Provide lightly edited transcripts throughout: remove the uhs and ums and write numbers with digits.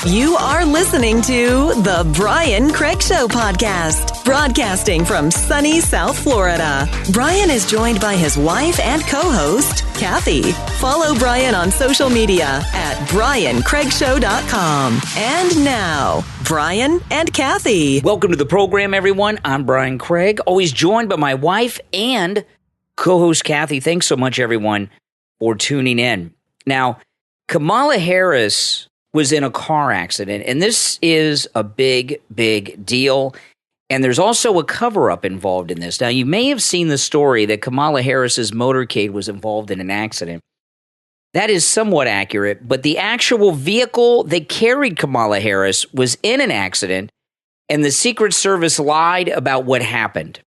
You are listening to the Brian Craig Show podcast, broadcasting from sunny South Florida. Brian is joined by his wife and co-host, Kathy. Follow Brian on social media at briancraigshow.com. And now, Brian and Kathy. Welcome to the program, everyone. I'm Brian Craig, always joined by my wife and co-host, Kathy. Thanks so much, everyone, for tuning in. Now, Kamala Harris was in a car accident, and this is a big, big deal. And there's also a cover-up involved in this. Now, you may have seen the story that Kamala Harris's motorcade was involved in an accident. That is somewhat accurate, but the actual vehicle that carried Kamala Harris was in an accident, and the Secret Service lied about what happened.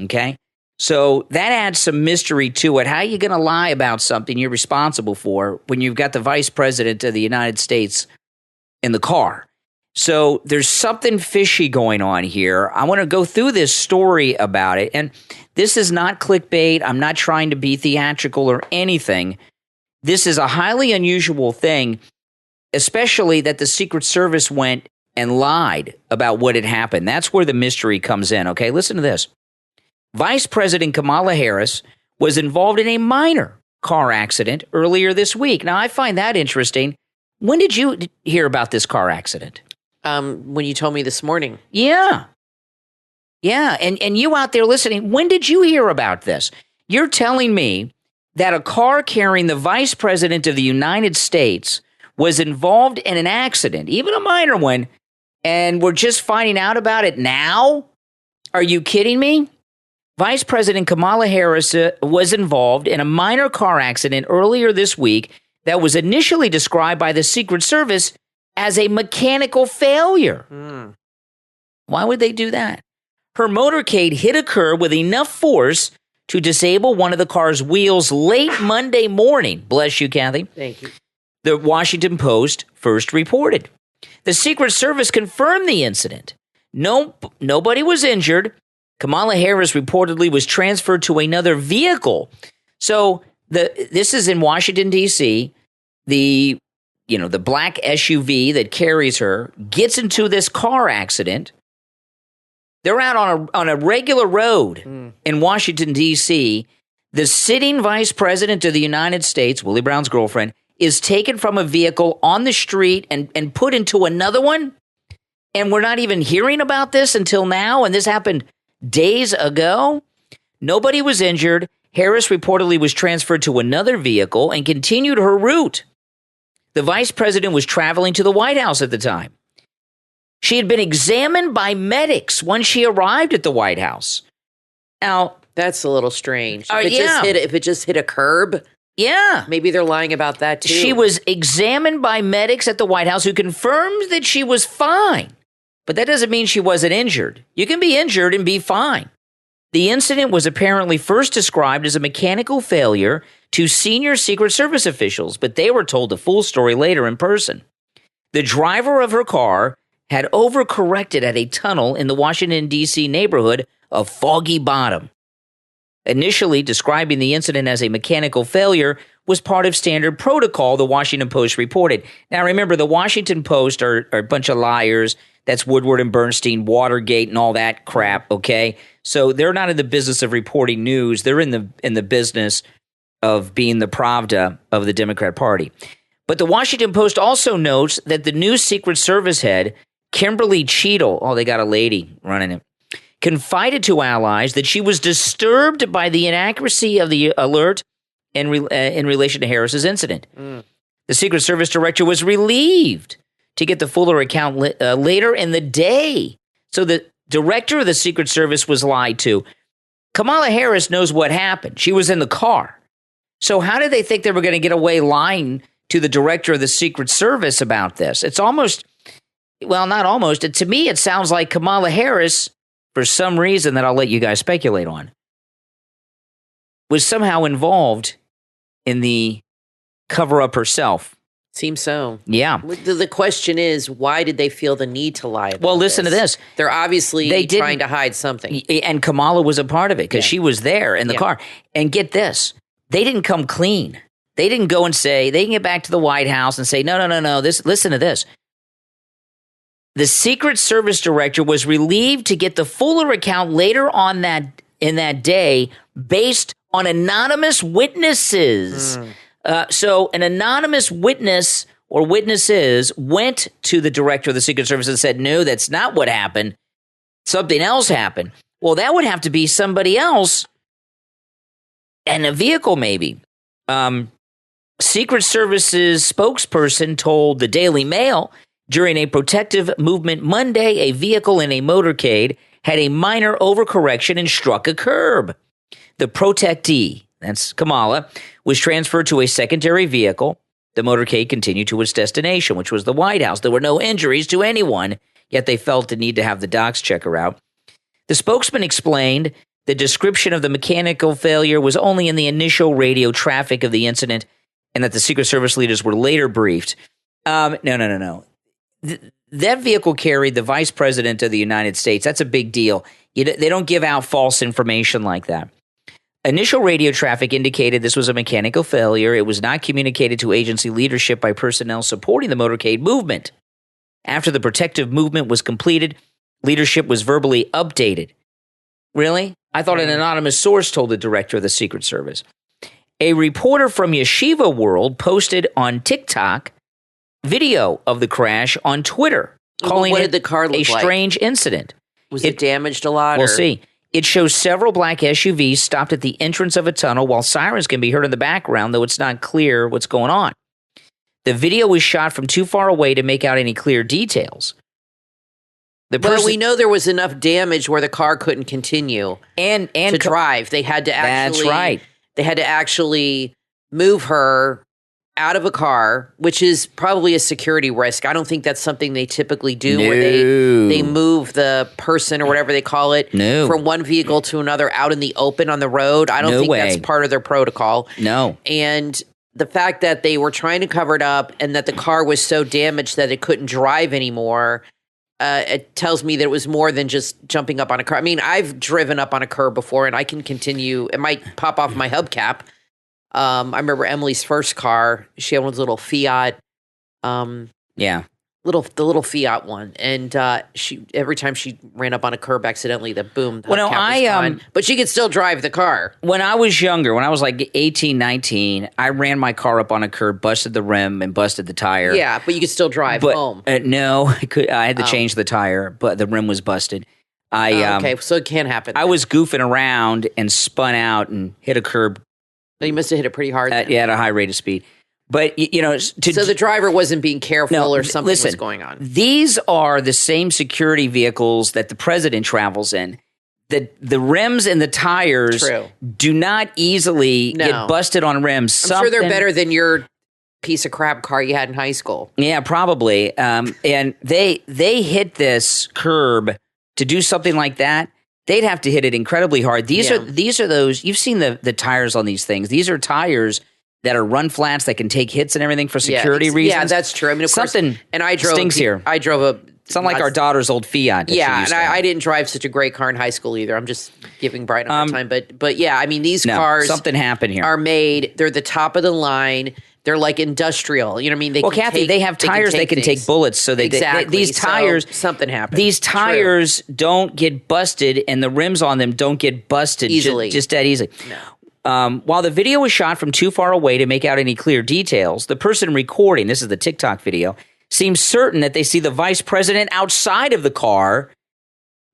Okay? So that adds some mystery to it. How are you going to lie about something you're responsible for when you've got the Vice President of the United States in the car? So there's something fishy going on here. I want to go through this story about it. And this is not clickbait. I'm not trying to be theatrical or anything. This is a highly unusual thing, especially that the Secret Service went and lied about what had happened. That's where the mystery comes in. Okay, listen to this. Vice President Kamala Harris was involved in a minor car accident earlier this week. Now, I find that interesting. When did you hear about this car accident? When you told me this morning. Yeah. Yeah, and you out there listening, when did you hear about this? You're telling me that a car carrying the Vice President of the United States was involved in an accident, even a minor one, and we're just finding out about it now? Are you kidding me? Vice President Kamala Harris was involved in a minor car accident earlier this week that was initially described by the Secret Service as a mechanical failure. Why would they do that? Her motorcade hit a curb with enough force to disable one of the car's wheels late Monday morning. Bless you, Kathy. Thank you. The Washington Post first reported. The Secret Service confirmed the incident. Nobody was injured. Kamala Harris reportedly was transferred to another vehicle. So this is in Washington, D.C. The black SUV that carries her gets into this car accident. They're out on a regular road in Washington, D.C. The sitting Vice President of the United States, Willie Brown's girlfriend, is taken from a vehicle on the street and put into another one. And we're not even hearing about this until now. And this happened days ago. Nobody was injured. Harris reportedly was transferred to another vehicle and continued her route. The vice president was traveling to the White House at the time. She had been examined by medics when she arrived at the White House. Now, that's a little strange. If it just hit a curb, maybe they're lying about that too. She was examined by medics at the White House who confirmed that she was fine. But that doesn't mean she wasn't injured. You can be injured and be fine. The incident was apparently first described as a mechanical failure to senior Secret Service officials, but they were told the full story later in person. The driver of her car had overcorrected at a tunnel in the Washington, D.C. neighborhood of Foggy Bottom. Initially describing the incident as a mechanical failure was part of standard protocol, the Washington Post reported. Now remember, the Washington Post are a bunch of liars. That's Woodward and Bernstein, Watergate, and all that crap, okay? So they're not in the business of reporting news. They're in the business of being the Pravda of the Democrat Party. But the Washington Post also notes that the new Secret Service head, Kimberly Cheadle, they got a lady running it, confided to allies that she was disturbed by the inaccuracy of the alert in relation to Harris's incident. The Secret Service director was relieved to get the fuller account later in the day. So the director of the Secret Service was lied to. Kamala Harris knows what happened. She was in the car. So how did they think they were going to get away lying to the director of the Secret Service about this? It's almost, well, not almost. To me, it sounds like Kamala Harris, for some reason that I'll let you guys speculate on, was somehow involved in the cover-up herself. Seems so. Yeah. The question is, why did they feel the need to lie about Well, listen to this. They're obviously trying to hide something. And Kamala was a part of it because she was there in the car. And get this. They didn't come clean. They didn't go and say, they can get back to the White House and say, no. Listen to this. The Secret Service director was relieved to get the fuller account later on in that day based on anonymous witnesses. So an anonymous witness or witnesses went to the director of the Secret Service and said, no, that's not what happened. Something else happened. Well, that would have to be somebody else and a vehicle maybe. Secret Service's spokesperson told the Daily Mail during a protective movement Monday, a vehicle in a motorcade had a minor overcorrection and struck a curb. The protectee, that's Kamala, was transferred to a secondary vehicle. The motorcade continued to its destination, which was the White House. There were no injuries to anyone, yet they felt the need to have the docs check her out. The spokesman explained the description of the mechanical failure was only in the initial radio traffic of the incident and that the Secret Service leaders were later briefed. No. That vehicle carried the Vice President of the United States. That's a big deal. They don't give out false information like that. Initial radio traffic indicated this was a mechanical failure. It was not communicated to agency leadership by personnel supporting the motorcade movement. After the protective movement was completed, leadership was verbally updated. Really? I thought an anonymous source told the director of the Secret Service. A reporter from Yeshiva World posted on TikTok video of the crash on Twitter, calling what it did the car look a strange incident. Was it damaged a lot? We'll see. It shows several black SUVs stopped at the entrance of a tunnel while sirens can be heard in the background, though it's not clear what's going on. The video was shot from too far away to make out any clear details. But we know there was enough damage where the car couldn't continue and to drive. They had to actually. That's right. They had to actually move her out of a car, which is probably a security risk. I don't think that's something they typically do, where they move the person or whatever they call it from one vehicle to another out in the open on the road. I don't think that's part of their protocol. No. And the fact that they were trying to cover it up and that the car was so damaged that it couldn't drive anymore, it tells me that it was more than just jumping up on a car. I mean, I've driven up on a curb before, and I can continue. It might pop off my hubcap. I remember Emily's first car. She had one of those little Fiat. The little Fiat one, and she every time she ran up on a curb accidentally, the hubcap was gone. But she could still drive the car. When I was younger, when I was like 18, 19, I ran my car up on a curb, busted the rim, and busted the tire. Yeah, but you could still drive home. No, I had to change the tire, but the rim was busted. Okay, so it can't happen. I was goofing around and spun out and hit a curb. You must have hit it pretty hard. At a high rate of speed. But, so the driver wasn't being careful or something was going on. These are the same security vehicles that the president travels in. The rims and the tires do not easily get busted on rims. I'm sure they're better than your piece of crap car you had in high school. Yeah, probably. And they hit this curb to do something like that. They'd have to hit it incredibly hard. These are those, you've seen the tires on these things. These are tires that are run flats that can take hits and everything for security reasons. Yeah, that's true. I mean, of course, and I drove stinks here. I drove a. It's not like our daughter's old Fiat. Yeah, and I didn't drive such a great car in high school either. I'm just giving Brian a hard time. But yeah, I mean, these cars something happened here. Are made. They're the top of the line. They're like industrial. You know what I mean? Kathy, they have tires that can take bullets. So these tires, something happened. These tires don't get busted, and the rims on them don't get busted easily. Just that easily. No. While the video was shot from too far away to make out any clear details, the person recording, this is the TikTok video, seems certain that they see the vice president outside of the car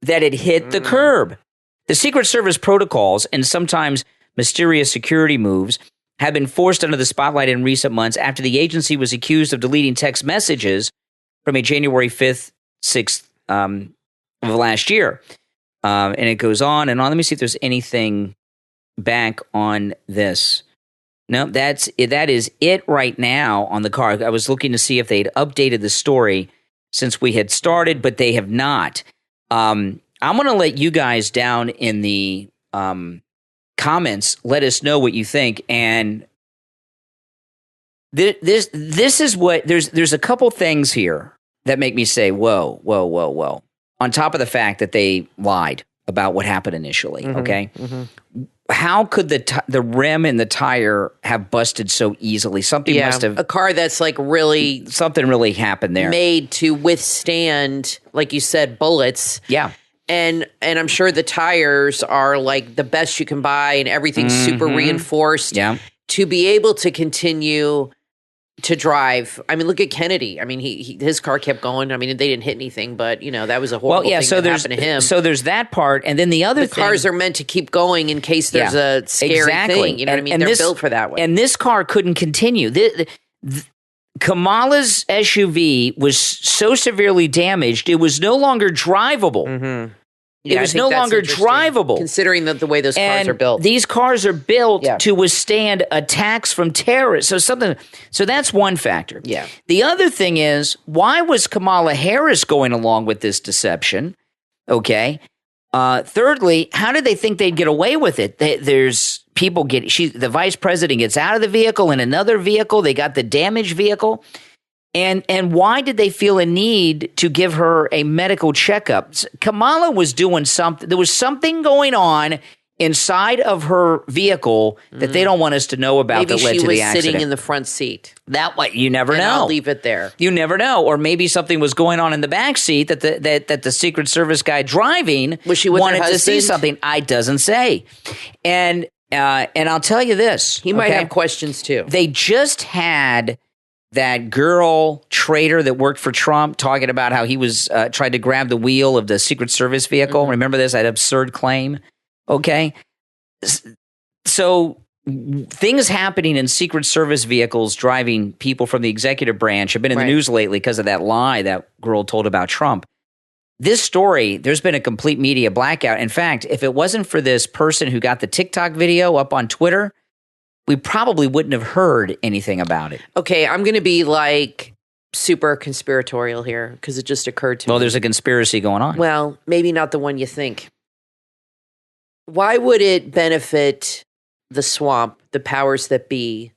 that had hit the curb. The Secret Service protocols and sometimes mysterious security moves have been forced under the spotlight in recent months after the agency was accused of deleting text messages from a January 5th, 6th of last year. And it goes on and on. Let me see if there's anything back on this. No, that is it right now on the car. I was looking to see if they'd updated the story since we had started, but they have not. I'm going to let you guys down in the comments let us know what you think. And this is what there's a couple things here that make me say whoa. On top of the fact that they lied about what happened initially. Okay. how could the rim and the tire have busted so easily? Something must have a car that's like really something really happened there, made to withstand, like you said, bullets. Yeah. And I'm sure the tires are like the best you can buy, and everything's super reinforced to be able to continue to drive. I mean, look at Kennedy. I mean, his car kept going. I mean, they didn't hit anything, but that was a horrible thing that happened to him. So there's that part, and then the other thing, cars are meant to keep going in case there's a scary thing. You know what I mean? They're built for that way. And this car couldn't continue. Kamala's SUV was so severely damaged, it was no longer drivable. Mm-hmm. It was no longer drivable. Considering the way those cars are built. These cars are built to withstand attacks from terrorists. So that's one factor. Yeah. The other thing is, why was Kamala Harris going along with this deception? Okay. Thirdly, how did they think they'd get away with it? There's people the vice president gets out of the vehicle in another vehicle. They got the damaged vehicle. And why did they feel a need to give her a medical checkup? Kamala was doing something. There was something going on inside of her vehicle that they don't want us to know about. Maybe that led to the accident. Maybe she was sitting in the front seat. You never know. I'll leave it there. You never know. Or maybe something was going on in the back seat that the Secret Service guy driving wanted to see something. It doesn't say. And I'll tell you this. He might have questions too. They just had that girl traitor that worked for Trump talking about how he was tried to grab the wheel of the Secret Service vehicle. Mm-hmm. Remember this? That absurd claim. Okay. So things happening in Secret Service vehicles driving people from the executive branch have been in the news lately because of that lie that girl told about Trump. This story, there's been a complete media blackout. In fact, if it wasn't for this person who got the TikTok video up on Twitter, we probably wouldn't have heard anything about it. Okay, I'm going to be like super conspiratorial here because it just occurred to me. Well, there's a conspiracy going on. Well, maybe not the one you think. Why would it benefit the swamp, the powers that be,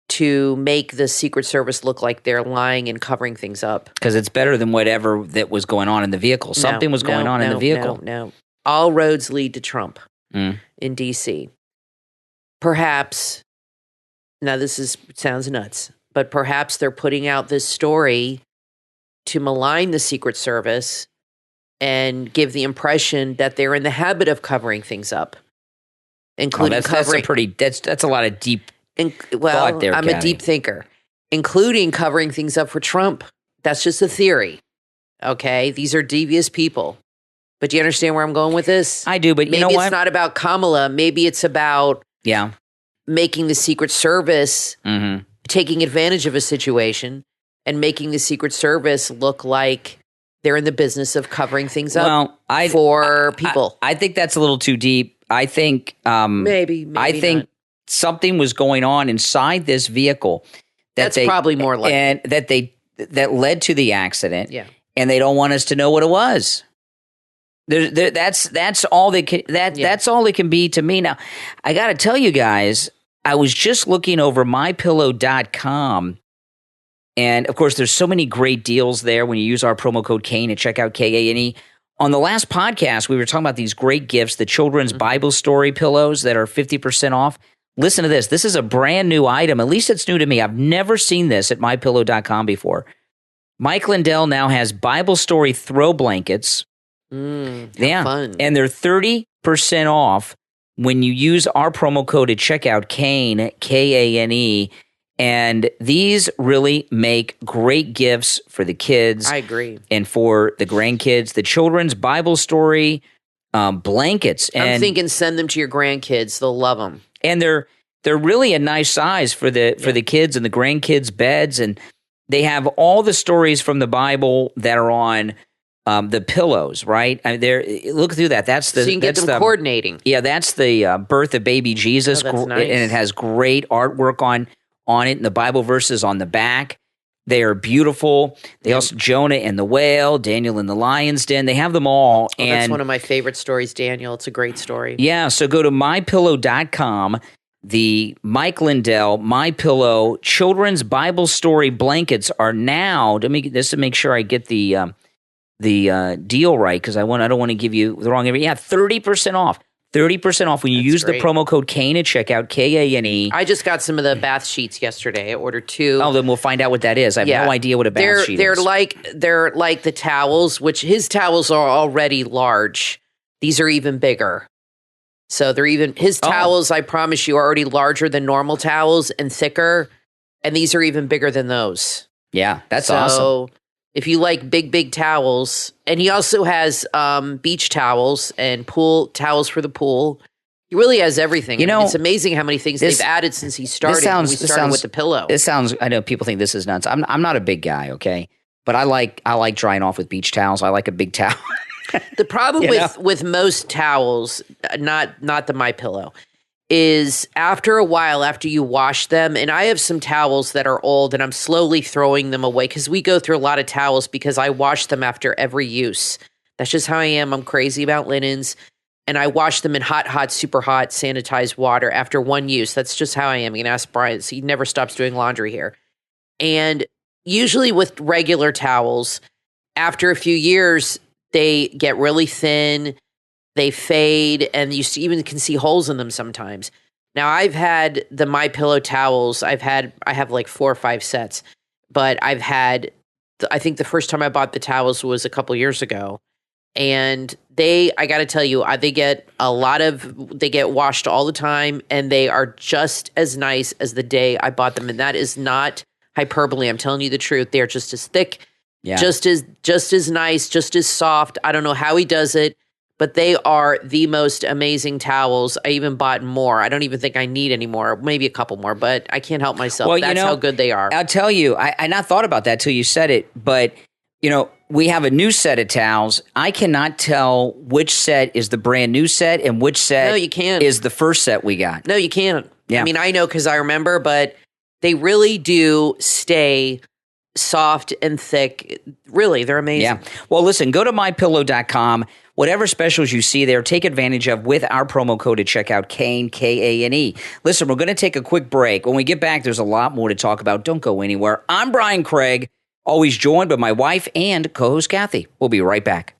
to make the Secret Service look like they're lying and covering things up? Because it's better than whatever that was going on in the vehicle. Something was going on in the vehicle. No. All roads lead to Trump in D.C. Perhaps, now this sounds nuts, but perhaps they're putting out this story to malign the Secret Service and give the impression that they're in the habit of covering things up, including covering. That's a lot of deep thought there, I'm Kathy. a deep thinker, including covering things up for Trump. That's just a theory. Okay, these are devious people. But do you understand where I'm going with this? I do, but you know what? Maybe it's not about Kamala. Maybe it's about making the Secret Service taking advantage of a situation and making the Secret Service look like they're in the business of covering things up for people. I think that's a little too deep. I think maybe I think not. Something was going on inside this vehicle that's probably more likely, and that led to the accident. Yeah, and they don't want us to know what it was. That's all they can. That's all it can be to me. Now, I got to tell you guys, I was just looking over mypillow.com. And, of course, there's so many great deals there when you use our promo code Kane at checkout, Kane. On the last podcast, we were talking about these great gifts, the children's Bible story pillows that are 50% off. Listen to this. This is a brand new item. At least it's new to me. I've never seen this at mypillow.com before. Mike Lindell now has Bible story throw blankets. Fun. And they're 30% off when you use our promo code at checkout, Kane, Kane. And these really make great gifts for the kids. I agree. And for the grandkids, the children's Bible story blankets. And I'm thinking send them to your grandkids. They'll love them. And they're really a nice size for the kids and the grandkids' beds. And they have all the stories from the Bible that are on the pillows, right? I mean, look through that. That's the so you can get them coordinating. Yeah, that's the birth of baby Jesus, that's nice. And it has great artwork on it, and the Bible verses on the back. They are beautiful. They also Jonah and the whale, Daniel in the lion's den. They have them all. And that's one of my favorite stories, Daniel. It's a great story. Yeah, so go to mypillow.com. The Mike Lindell MyPillow children's Bible story blankets are now. Just to make sure I get the deal right, because I don't want to give you the wrong. 30% off. 30% off when you use great. the promo code Kane at checkout, Kane. I just got some of the bath sheets yesterday. I ordered 2. Oh, then we'll find out what that is. I have no idea what a bath sheet is. They're like the towels, which his towels are already large. These are even bigger. So his towels, I promise you, are already larger than normal towels and thicker. And these are even bigger than those. Yeah, that's awesome. So if you like big towels, and he also has beach towels and pool towels for the pool. He really has everything. It's amazing how many things they've added since he started. We started with the pillow. I know people think this is nuts. I'm not a big guy, okay? But I like drying off with beach towels. I like a big towel. The problem with most towels, not the MyPillow, is after a while, after you wash them, and I have some towels that are old and I'm slowly throwing them away because we go through a lot of towels because I wash them after every use. That's just how I am. I'm crazy about linens, and I wash them in hot, super hot, sanitized water after one use. That's just how I am. You can ask Brian. So he never stops doing laundry here. And usually with regular towels, after a few years, they get really thin. They fade, and you even can see holes in them sometimes. Now, I've had the MyPillow towels. I have like 4 or 5 sets, but I think the first time I bought the towels was a couple years ago, and I got to tell you, they get washed all the time, and they are just as nice as the day I bought them, and that is not hyperbole. I'm telling you the truth. They're just as thick, just as nice, just as soft. I don't know how he does it. But they are the most amazing towels. I even bought more. I don't even think I need any more, maybe a couple more, but I can't help myself. Well, that's how good they are. I'll tell you, I not thought about that till you said it, but we have a new set of towels. I cannot tell which set is the brand new set and which set is the first set we got. No, you can't. Yeah. I mean, I know because I remember, but they really do stay soft and thick. Really, they're amazing. Yeah. Well, listen, go to mypillow.com. Whatever specials you see there, take advantage of with our promo code at checkout, Kane, Kane. Listen, we're going to take a quick break. When we get back, there's a lot more to talk about. Don't go anywhere. I'm Brian Craig, always joined by my wife and co-host Kathy. We'll be right back.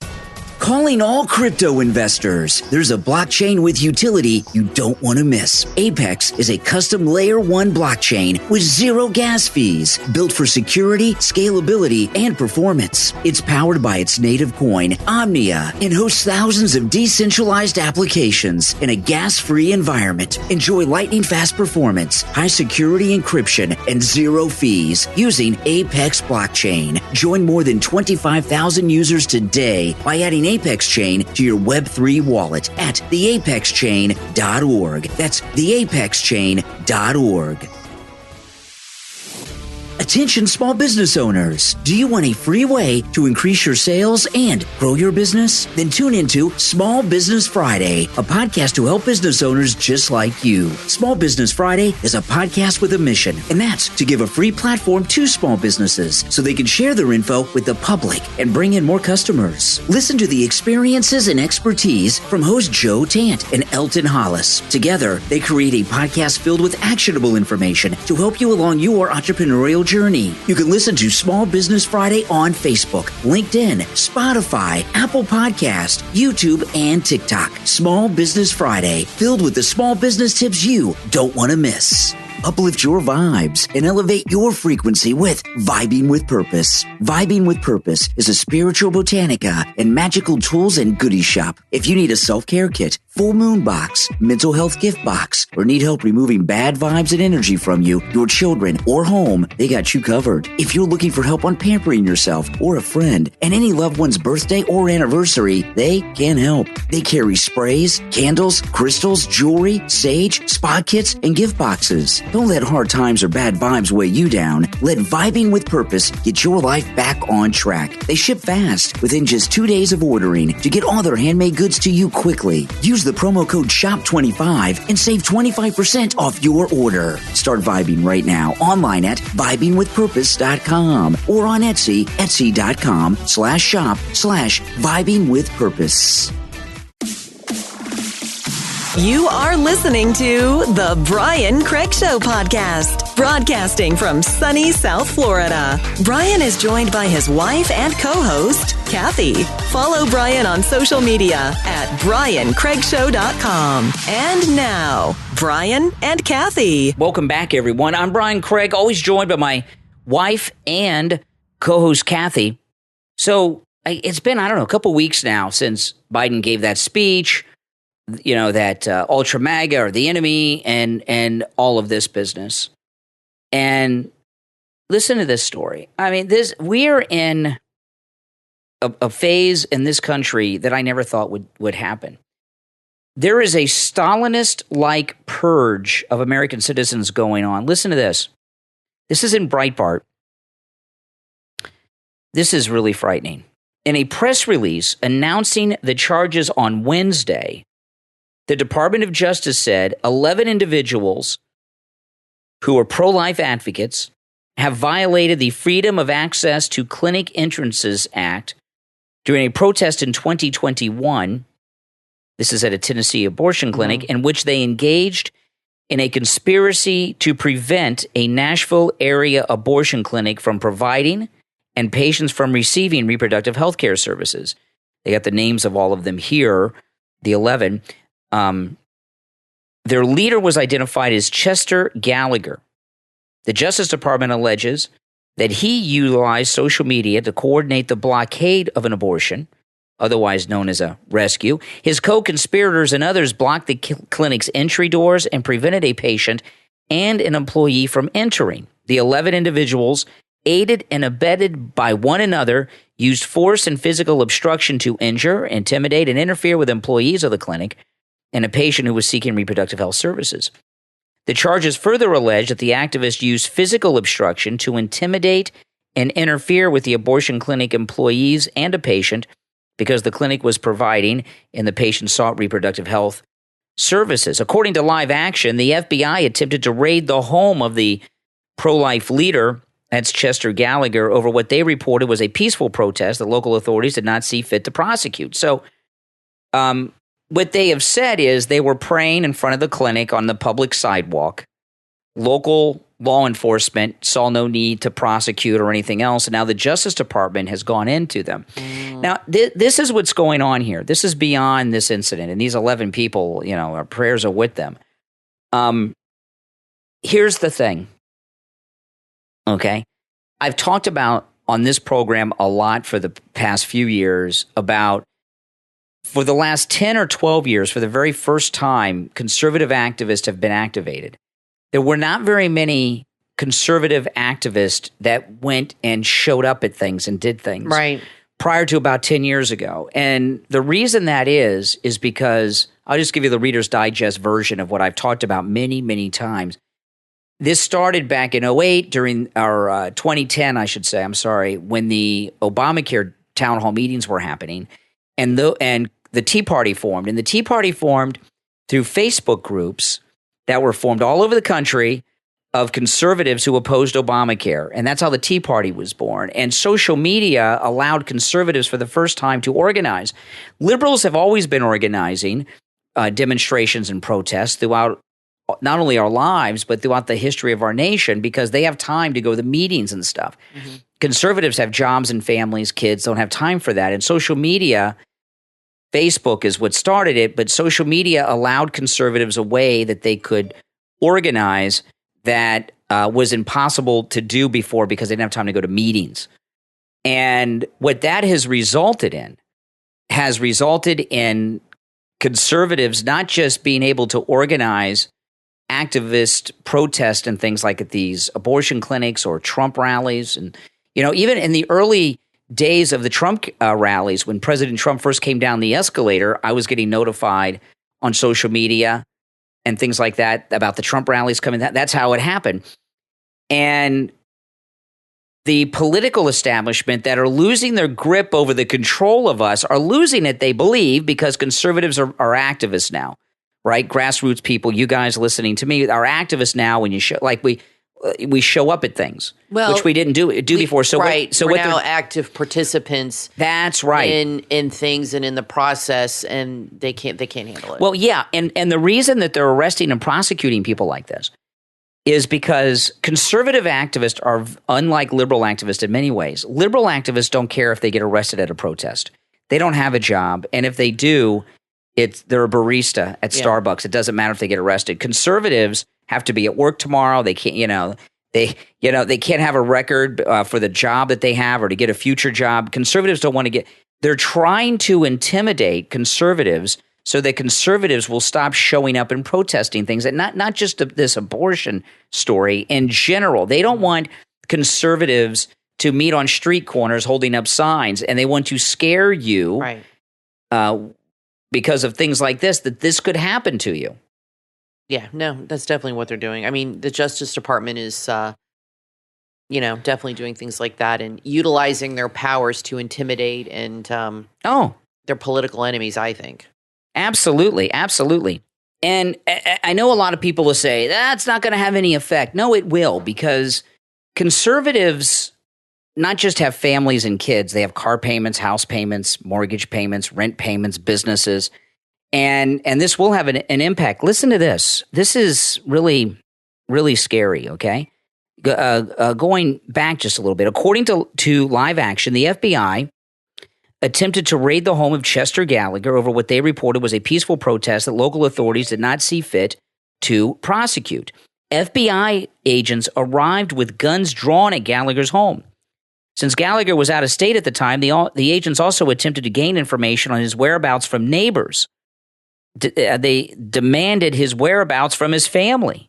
Calling all crypto investors. There's a blockchain with utility you don't want to miss. Apex is a custom layer 1 blockchain with 0 gas fees, built for security, scalability, and performance. It's powered by its native coin, Omnia, and hosts thousands of decentralized applications in a gas-free environment. Enjoy lightning-fast performance, high security encryption, and 0 fees using Apex blockchain. Join more than 25,000 users today by adding Apex Chain to your Web3 wallet at theapexchain.org. That's theapexchain.org. Attention small business owners. Do you want a free way to increase your sales and grow your business? Then tune into Small Business Friday, a podcast to help business owners just like you. Small Business Friday is a podcast with a mission, and that's to give a free platform to small businesses so they can share their info with the public and bring in more customers. Listen to the experiences and expertise from host Joe Tant and Elton Hollis. Together, they create a podcast filled with actionable information to help you along your entrepreneurial journey. You can listen to Small Business Friday on Facebook, LinkedIn, Spotify, Apple Podcast, YouTube, and TikTok. Small Business Friday, filled with the small business tips you don't want to miss. Uplift your vibes and elevate your frequency with Vibing with Purpose. Vibing with Purpose is a spiritual botanica and magical tools and goodie shop. If you need a self-care kit, full moon box, mental health gift box, or need help removing bad vibes and energy from you, your children, or home, they got you covered. If you're looking for help on pampering yourself or a friend and any loved one's birthday or anniversary, they can help. They carry sprays, candles, crystals, jewelry, sage, spa kits, and gift boxes. Don't let hard times or bad vibes weigh you down. Let Vibing with Purpose get your life back on track. They ship fast within just 2 days of ordering to get all their handmade goods to you quickly. Use the promo code SHOP25 and save 25% off your order. Start vibing right now online at vibingwithpurpose.com or on Etsy, etsy.com/shop/vibingwithpurpose. You are listening to the Brian Craig Show podcast, broadcasting from sunny South Florida. Brian is joined by his wife and co-host, Kathy. Follow Brian on social media at BrianCraigShow.com. And now, Brian and Kathy. Welcome back, everyone. I'm Brian Craig, always joined by my wife and co-host Kathy. So it's been, a couple weeks now since Biden gave that speech, that Ultra MAGA are the enemy and all of this business. And listen to this story. We are in a phase in this country that I never thought would happen. There is a Stalinist-like purge of American citizens going on. Listen to this. This is in Breitbart. This is really frightening. In a press release announcing the charges on Wednesday, the Department of Justice said 11 individuals who are pro-life advocates have violated the Freedom of Access to Clinic Entrances Act during a protest in 2021. This is at a Tennessee abortion clinic in which they engaged in a conspiracy to prevent a Nashville area abortion clinic from providing and patients from receiving reproductive health care services. They got the names of all of them here, the 11. Their leader was identified as Chester Gallagher. The Justice Department alleges that he utilized social media to coordinate the blockade of an abortion, otherwise known as a rescue. His co-conspirators and others blocked the clinic's entry doors and prevented a patient and an employee from entering. The 11 individuals, aided and abetted by one another, used force and physical obstruction to injure, intimidate, and interfere with employees of the clinic and a patient who was seeking reproductive health services. The charges further allege that the activists used physical obstruction to intimidate and interfere with the abortion clinic employees and a patient because the clinic was providing and the patient sought reproductive health services. According to Live Action, the FBI attempted to raid the home of the pro-life leader, that's Chester Gallagher, over what they reported was a peaceful protest that local authorities did not see fit to prosecute. So what they have said is they were praying in front of the clinic on the public sidewalk. Local law enforcement saw no need to prosecute or anything else. And now the Justice Department has gone into them. Now, this is what's going on here. This is beyond this incident. And these 11 people, our prayers are with them. Here's the thing. Okay. I've talked about on this program a lot for the past few years about, for the last 10 or 12 years, for the very first time, conservative activists have been activated. There were not very many conservative activists that went and showed up at things and did things. Right. Prior to about 10 years ago. And the reason that is because I'll just give you the Reader's Digest version of what I've talked about many, many times. This started back in 2008 during our 2010, I should say, when the Obamacare town hall meetings were happening and the Tea Party formed. And the Tea Party formed through Facebook groups that were formed all over the country of conservatives who opposed Obamacare. And that's how the Tea Party was born. And social media allowed conservatives for the first time to organize. Liberals have always been organizing demonstrations and protests throughout not only our lives, but throughout the history of our nation, because they have time to go to meetings and stuff. Mm-hmm. Conservatives have jobs and families, kids don't have time for that. And social media, Facebook is what started it, but social media allowed conservatives a way that they could organize that was impossible to do before because they didn't have time to go to meetings. And what that has resulted in conservatives not just being able to organize activist protest and things like at these abortion clinics or Trump rallies. And, even in the early days of the Trump rallies, when President Trump first came down the escalator, I was getting notified on social media and things like that about the Trump rallies coming. That's how it happened. And the political establishment that are losing their grip over the control of us are losing it, they believe, because conservatives are activists now. Right? Grassroots people, you guys listening to me, are activists now when you show, like we show up at things, which we didn't do before. So right. So we're now active participants. That's right. In things and in the process, and they can't handle it. Well, yeah. And the reason that they're arresting and prosecuting people like this is because conservative activists are unlike liberal activists in many ways. Liberal activists don't care if they get arrested at a protest. They don't have a job. And if they do, they're a barista at Starbucks. It doesn't matter if they get arrested. Conservatives have to be at work tomorrow. They can't, they can't have a record for the job that they have or to get a future job. Conservatives don't want to they're trying to intimidate conservatives so that conservatives will stop showing up and protesting things. And not just this abortion story. In general, they don't want conservatives to meet on street corners holding up signs, and they want to scare you because of things like this, that this could happen to you. Yeah, no, that's definitely what they're doing. I mean, the Justice Department is, definitely doing things like that and utilizing their powers to intimidate and their political enemies, I think. Absolutely, absolutely. And I know a lot of people will say, that's not going to have any effect. No, it will, because conservatives not just have families and kids, they have car payments, house payments, mortgage payments, rent payments, businesses, and this will have an impact. Listen to this. This is really, really scary, okay? Going back just a little bit, according to Live Action, the FBI attempted to raid the home of Chester Gallagher over what they reported was a peaceful protest that local authorities did not see fit to prosecute. FBI agents arrived with guns drawn at Gallagher's home. Since Gallagher was out of state at the time, the agents also attempted to gain information on his whereabouts from neighbors. They demanded his whereabouts from his family.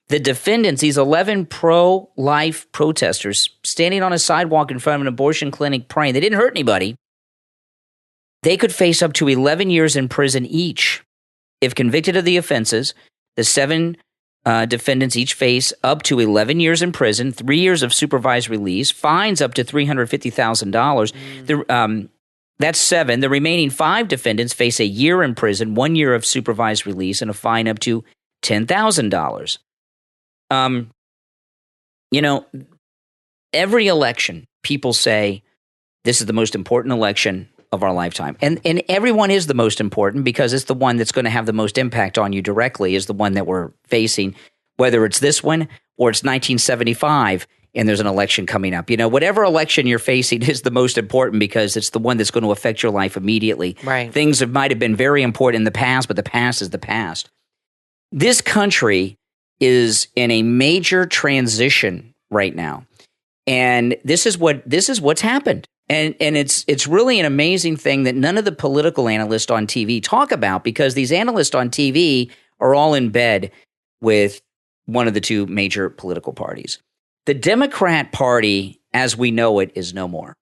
The defendants, these 11 pro-life protesters, standing on a sidewalk in front of an abortion clinic praying, they didn't hurt anybody. They could face up to 11 years in prison each. If convicted of the offenses, the 7 defendants each face up to 11 years in prison, 3 years of supervised release, fines up to $350,000. That's 7. The remaining 5 defendants face a year in prison, 1 year of supervised release, and a fine up to $10,000. Every election, people say this is the most important election of our lifetime. And everyone is the most important because it's the one that's going to have the most impact on you directly, is the one that we're facing, whether it's this one or it's 1975 and there's an election coming up. Whatever election you're facing is the most important because it's the one that's going to affect your life immediately. Right. Things that might have been very important in the past, but the past is the past. This country is in a major transition right now. And this is what's happened. And it's really an amazing thing that none of the political analysts on TV talk about, because these analysts on TV are all in bed with one of the 2 major political parties. The Democrat Party, as we know it, is no more.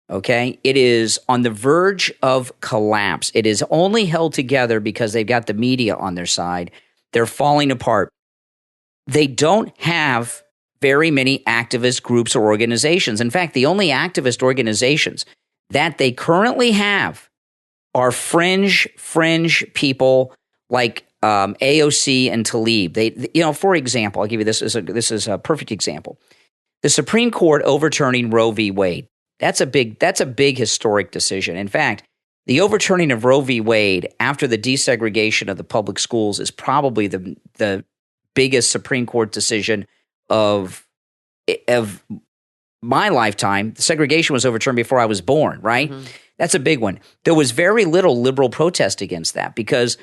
Okay? It is on the verge of collapse. It is only held together because they've got the media on their side. They're falling apart. They don't have very many activist groups or organizations. In fact, the only activist organizations that they currently have are fringe people like AOC and Tlaib. For example, I'll give you this is a perfect example. The Supreme Court overturning Roe v. Wade. That's a big historic decision. In fact, the overturning of Roe v. Wade after the desegregation of the public schools is probably the biggest Supreme Court decision of my lifetime. Segregation was overturned before I was born, right? Mm-hmm. That's a big one. There was very little liberal protest against that because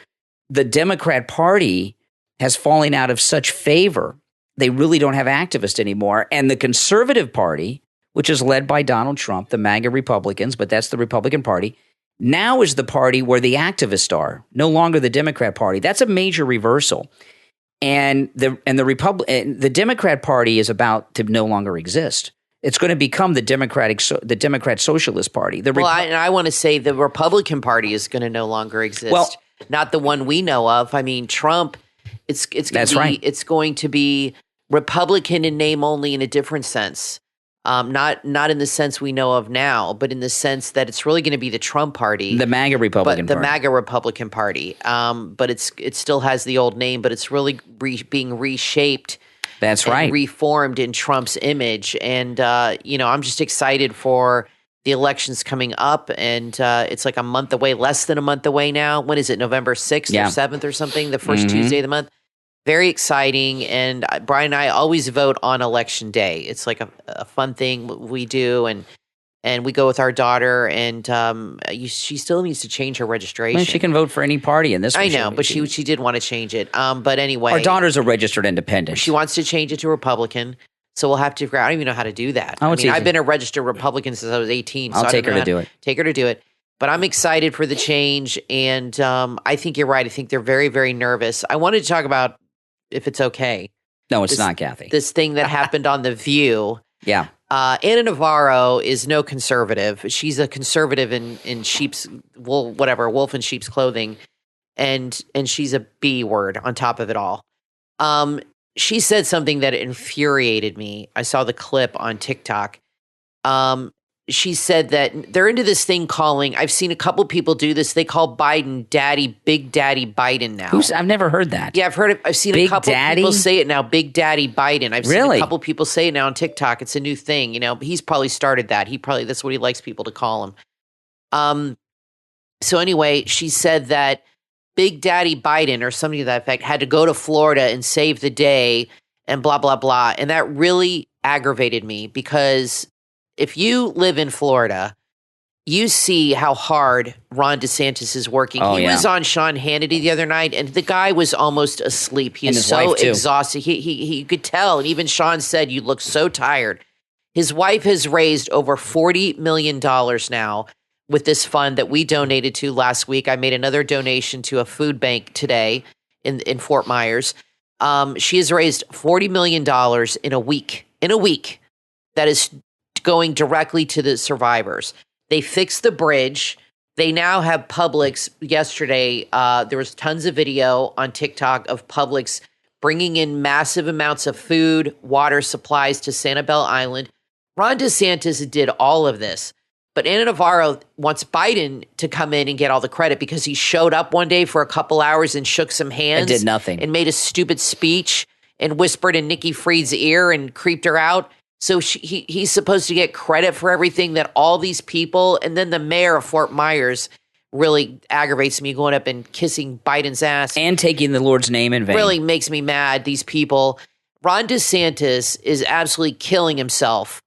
the Democrat Party has fallen out of such favor. They really don't have activists anymore. And the Conservative Party, which is led by Donald Trump, the MAGA Republicans, but that's the Republican Party, now is the party where the activists are, no longer the Democrat Party. That's a major reversal. And the Democrat Party is about to no longer exist. It's going to become the Democrat Socialist Party. I want to say the Republican Party is going to no longer exist. Well, not the one we know of. I mean, Trump. It's going to be Republican in name only, in a different sense. Not in the sense we know of now, but in the sense that it's really going to be the Trump Party, the MAGA Republican Party. MAGA Republican Party. But it still has the old name, but it's really being reshaped. That's right. Reformed in Trump's image, and I'm just excited for the elections coming up, and it's like a month away, less than a month away now. When is it? November 6th or 7th or something? The first Tuesday of the month. Very exciting. And Brian and I always vote on election day. It's like a fun thing we do. And we go with our daughter, and she still needs to change her registration. Well, she can vote for any party in this one. I know, but she did want to change it. But anyway. Our daughter's a registered independent. She wants to change it to Republican. So we'll have to figure out. I don't even know how to do that. I've been a registered Republican since I was 18. I'll take her to do it. Take her to do it. But I'm excited for the change, and I think you're right. I think they're very, very nervous. I wanted to talk about, if it's okay. No, it's not, Kathy. This thing that happened on The View. Yeah. Anna Navarro is no conservative. She's a conservative in sheep's wool, whatever, wolf in sheep's clothing, and she's a B word on top of it all. She said something that infuriated me. I saw the clip on TikTok. She said that they're into this thing calling, I've seen a couple people do this. They call Biden Big Daddy Biden now. I've never heard that. Yeah, I've seen Big a couple Daddy? people say it now, Big Daddy Biden. I've Really? seen a couple people say it now on TikTok. It's a new thing. He's probably started that. That's what he likes people to call him. So anyway, she said that Big Daddy Biden or something to that effect had to go to Florida and save the day and blah, blah, blah. And that really aggravated me because if you live in Florida, you see how hard Ron DeSantis is working. He was on Sean Hannity the other night, and the guy was almost asleep. He is so exhausted. He could tell. And even Sean said, you look so tired. His wife has raised over $40 million now with this fund that we donated to last week. I made another donation to a food bank today in Fort Myers. She has raised $40 million in a week. That is going directly to the survivors. They fixed the bridge. They now have Publix. Yesterday, there was tons of video on TikTok of Publix bringing in massive amounts of food, water supplies to Sanibel Island. Ron DeSantis did all of this. But Anna Navarro wants Biden to come in and get all the credit because he showed up one day for a couple hours and shook some hands. And did nothing. And made a stupid speech and whispered in Nikki Fried's ear and creeped her out. So he's supposed to get credit for everything that all these people, and then the mayor of Fort Myers really aggravates me, going up and kissing Biden's ass. And taking the Lord's name in vain. Really makes me mad, these people. Ron DeSantis is absolutely killing himself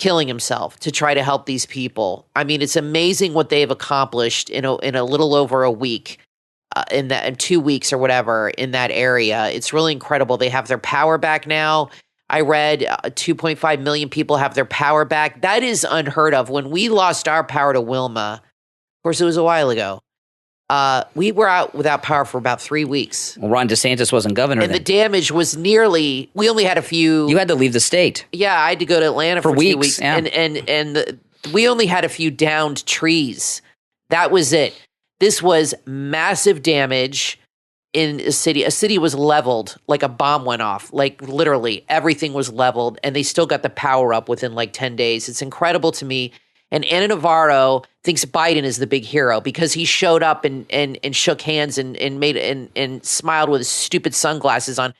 to try to help these people. I mean, it's amazing what they've accomplished in a little over a week, in 2 weeks or whatever in that area. It's really incredible. They have their power back now. I read 2.5 million people have their power back. That is unheard of. When we lost our power to Wilma, of course, it was a while ago, we were out without power for about 3 weeks. Well, Ron DeSantis wasn't governor and then. The damage was we only had a few. You had to leave the state. Yeah, I had to go to Atlanta for 2 weeks. Yeah. We only had a few downed trees. That was it. This was massive damage in a city. A city was leveled, like a bomb went off. Like literally everything was leveled, and they still got the power up within like 10 days. It's incredible to me. And Anna Navarro thinks Biden is the big hero because he showed up and shook hands and smiled with his stupid sunglasses on.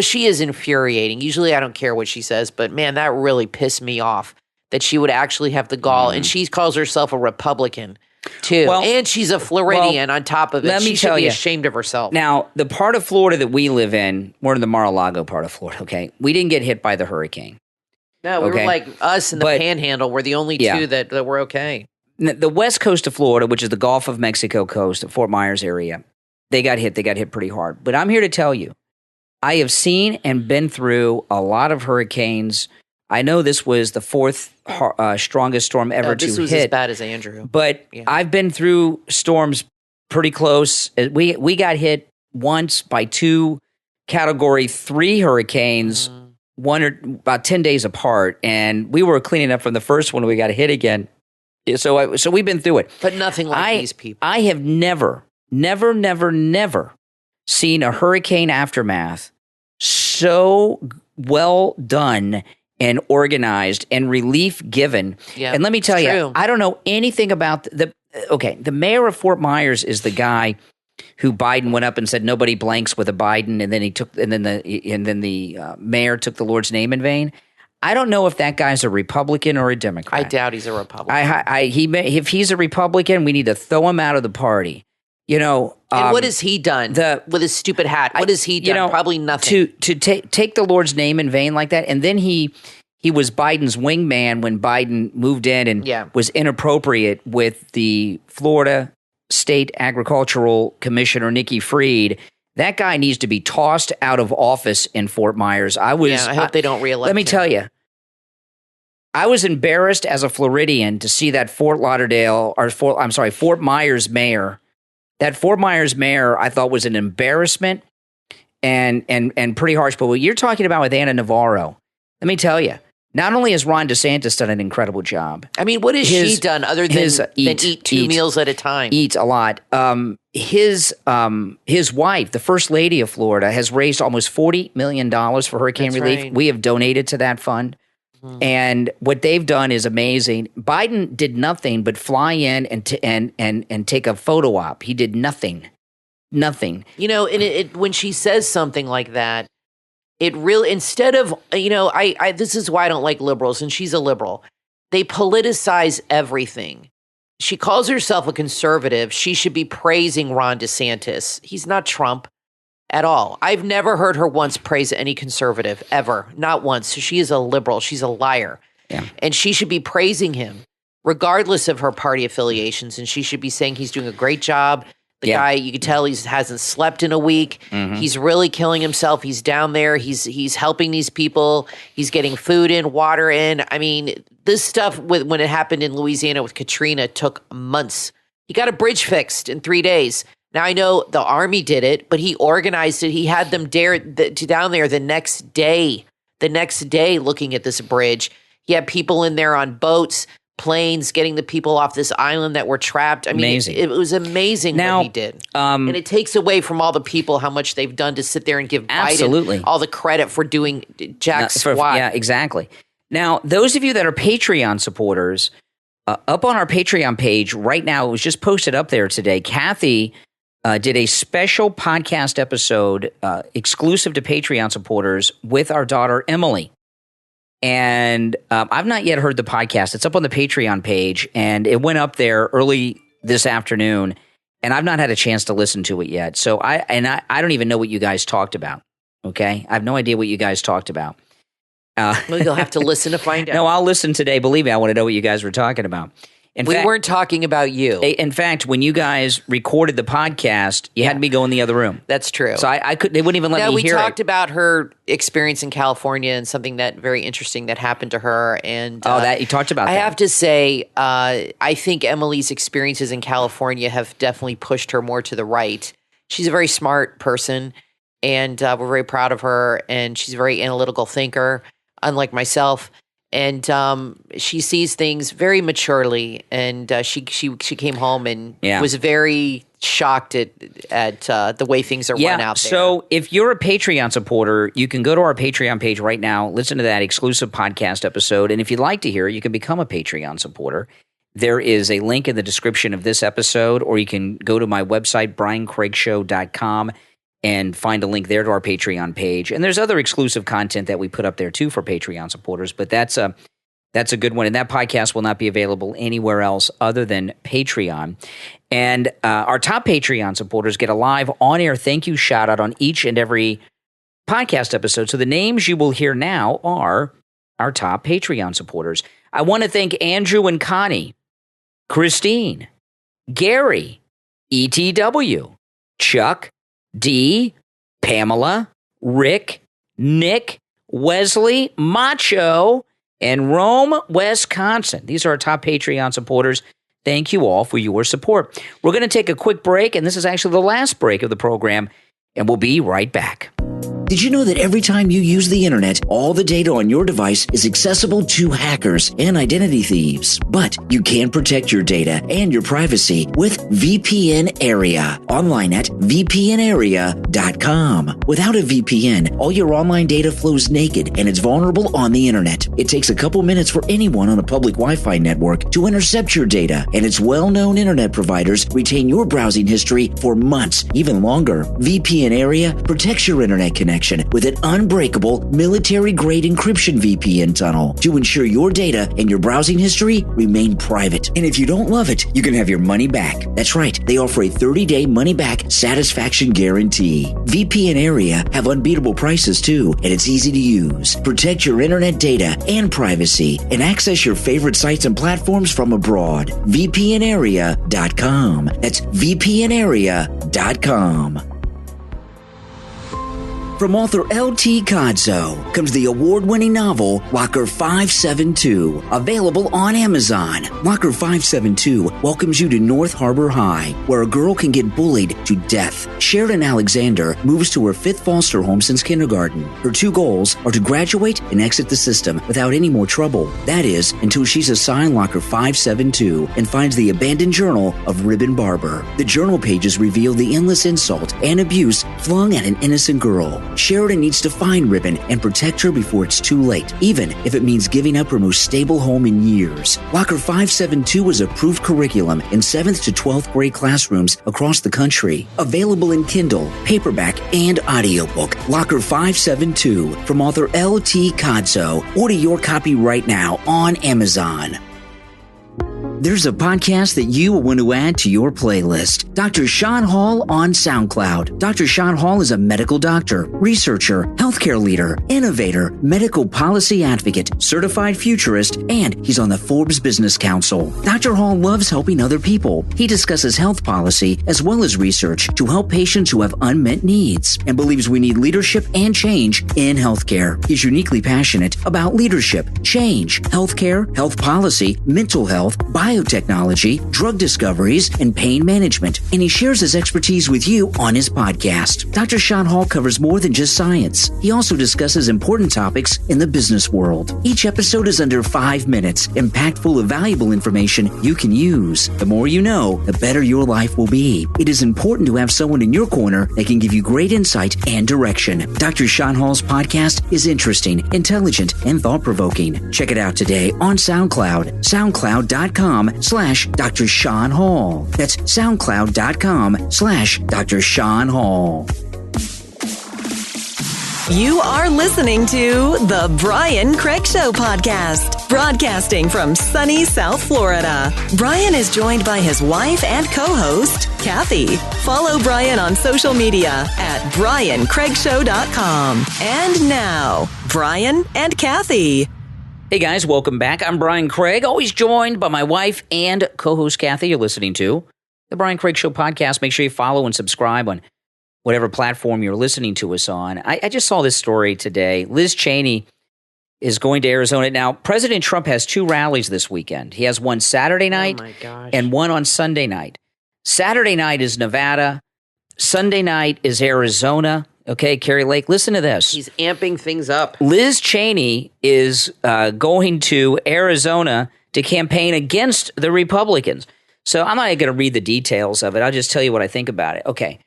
She is infuriating. Usually I don't care what she says, but man, that really pissed me off that she would actually have the gall. And she calls herself a Republican too. Well, and she's a Floridian on top of it. She should be ashamed of herself. Now, the part of Florida that we live in, we're in the Mar-a-Lago part of Florida, okay? We didn't get hit by the hurricane. No, we were like us in the Panhandle. We're the only two that were okay. The west coast of Florida, which is the Gulf of Mexico coast, the Fort Myers area, they got hit. They got hit pretty hard. But I'm here to tell you, I have seen and been through a lot of hurricanes. I know this was the fourth strongest storm ever to hit. This was as bad as Andrew. But I've been through storms pretty close. We got hit once by 2 Category 3 hurricanes, about 10 days apart, and we were cleaning up from the first one. We got hit again. So we've been through it. But nothing like these people. I have never seen a hurricane aftermath so well done and organized and relief given. Yeah, and let me tell you, I don't know anything about the mayor of Fort Myers is the guy who Biden went up and said nobody blanks with a Biden, and then the mayor took the Lord's name in vain. I don't know if that guy's a Republican or a Democrat. I doubt he's a Republican. If he's a Republican, we need to throw him out of the party. And what has he done with his stupid hat? What has he done? Probably nothing. To take the Lord's name in vain like that, and then he was Biden's wingman when Biden moved in and was inappropriate with the Florida State Agricultural Commissioner, Nikki Fried. That guy needs to be tossed out of office in Fort Myers. I hope they don't reelect him. Let me tell you, I was embarrassed as a Floridian to see that Fort Myers mayor. That Fort Myers mayor, I thought, was an embarrassment and pretty harsh. But what you're talking about with Ana Navarro, let me tell you, not only has Ron DeSantis done an incredible job. I mean, what has she done other than eat two meals at a time? Eat a lot. His wife, the First Lady of Florida, has raised almost $40 million for hurricane relief. Right. We have donated to that fund. And what they've done is amazing. Biden did nothing but fly in and take a photo op. He did nothing. Nothing. And when she says something like that, it really, instead of, this is why I don't like liberals, and she's a liberal. They politicize everything. She calls herself a conservative. She should be praising Ron DeSantis. He's not Trump at all. I've never heard her once praise any conservative, ever. Not once. She is a liberal. She's a liar. Yeah. And she should be praising him, regardless of her party affiliations. And she should be saying he's doing a great job. The guy, you can tell he hasn't slept in a week. Mm-hmm. He's really killing himself. He's down there. He's helping these people. He's getting food in, water in. I mean, this stuff, when it happened in Louisiana with Katrina, took months. He got a bridge fixed in 3 days. Now, I know the Army did it, but he organized it. He had them down there the next day looking at this bridge. He had people in there on boats, planes, getting the people off this island that were trapped. I mean, amazing. It was amazing what he did. And it takes away from all the people how much they've done to sit there and give Biden all the credit for doing jack squat. Yeah, exactly. Now, those of you that are Patreon supporters, up on our Patreon page right now, it was just posted up there today, Kathy did a special podcast episode exclusive to Patreon supporters with our daughter, Emily. And I've not yet heard the podcast. It's up on the Patreon page, and it went up there early this afternoon, and I've not had a chance to listen to it yet. So I don't even know what you guys talked about, okay? I have no idea what you guys talked about. Well, you'll have to listen to find out. No, I'll listen today. Believe me, I want to know what you guys were talking about. We weren't talking about you. In fact, when you guys recorded the podcast, you had me go in the other room. That's true. So I could. They wouldn't even let me hear it. We talked about her experience in California and something that very interesting that happened to her. And that you talked about. I have to say, I think Emily's experiences in California have definitely pushed her more to the right. She's a very smart person, and we're very proud of her. And she's a very analytical thinker, unlike myself. And she sees things very maturely, and she came home and was very shocked at the way things are run out there. So if you're a Patreon supporter, you can go to our Patreon page right now, listen to that exclusive podcast episode, and if you'd like to hear it, you can become a Patreon supporter. There is a link in the description of this episode, or you can go to my website, briancraigshow.com, and find a link there to our Patreon page. And there's other exclusive content that we put up there too for Patreon supporters, but that's a good one. And that podcast will not be available anywhere else other than Patreon. And our top Patreon supporters get a live on-air thank you shout out on each and every podcast episode. So the names you will hear now are our top Patreon supporters. I want to thank Andrew and Connie, Christine, Gary, ETW, Chuck, D, Pamela, Rick, Nick, Wesley, Macho, and Rome, Wisconsin. These are our top Patreon supporters. Thank you all for your support. We're going to take a quick break, and this is actually the last break of the program, and we'll be right back. Did you know that every time you use the internet, all the data on your device is accessible to hackers and identity thieves? But you can protect your data and your privacy with VPN Area. Online at VPNarea.com. Without a VPN, all your online data flows naked and it's vulnerable on the internet. It takes a couple minutes for anyone on a public Wi-Fi network to intercept your data, and its well-known internet providers retain your browsing history for months, even longer. VPN Area protects your internet connection connection with an unbreakable military-grade encryption VPN tunnel to ensure your data and your browsing history remain private. And if you don't love it, you can have your money back. That's right. They offer a 30-day money-back satisfaction guarantee. VPN Area have unbeatable prices too, and it's easy to use. Protect your internet data and privacy and access your favorite sites and platforms from abroad. VPNarea.com. That's VPNarea.com. From author L.T. Codso comes the award-winning novel Locker 572, available on Amazon. Locker 572 welcomes you to North Harbor High, where a girl can get bullied to death. Sheridan Alexander moves to her 5th foster home since kindergarten. Her 2 goals are to graduate and exit the system without any more trouble. That is, until she's assigned Locker 572 and finds the abandoned journal of Ribbon Barber. The journal pages reveal the endless insult and abuse flung at an innocent girl. Sheridan needs to find Ribbon and protect her before it's too late, even if it means giving up her most stable home in years. Locker 572 is approved curriculum in 7th to 12th grade classrooms across the country. Available in Kindle, paperback, and audiobook. Locker 572 from author L.T. Codso. Order your copy right now on Amazon. There's a podcast that you will want to add to your playlist. Dr. Sean Hall on SoundCloud. Dr. Sean Hall is a medical doctor, researcher, healthcare leader, innovator, medical policy advocate, certified futurist, and he's on the Forbes Business Council. Dr. Hall loves helping other people. He discusses health policy as well as research to help patients who have unmet needs and believes we need leadership and change in healthcare. He's uniquely passionate about leadership, change, healthcare, health policy, mental health, biotechnology, drug discoveries, and pain management, and he shares his expertise with you on his podcast. Dr. Sean Hall covers more than just science. He also discusses important topics in the business world. Each episode is under 5 minutes, and packed full of valuable information you can use. The more you know, the better your life will be. It is important to have someone in your corner that can give you great insight and direction. Dr. Sean Hall's podcast is interesting, intelligent, and thought-provoking. Check it out today on SoundCloud, soundcloud.com/Dr. Sean Hall. That's soundcloud.com/Dr. Sean Hall. You are listening to The Brian Craig Show podcast, broadcasting from sunny South Florida. Brian is joined by his wife and co-host, Kathy. Follow Brian on social media at briancraigshow.com. And now, Brian and Kathy. Hey guys, welcome back. I'm Brian Craig, always joined by my wife and co-host Kathy. You're listening to The Brian Craig Show podcast. Make sure you follow and subscribe on whatever platform you're listening to us on. I just saw this story today. Liz Cheney is going to Arizona. Now, President Trump has 2 rallies this weekend. He has one Saturday night and one on Sunday night. Saturday night is Nevada. Sunday night is Arizona. Okay, Carrie Lake, listen to this. He's amping things up. Liz Cheney is going to Arizona to campaign against the Republicans. So I'm not going to read the details of it. I'll just tell you what I think about it. Okay.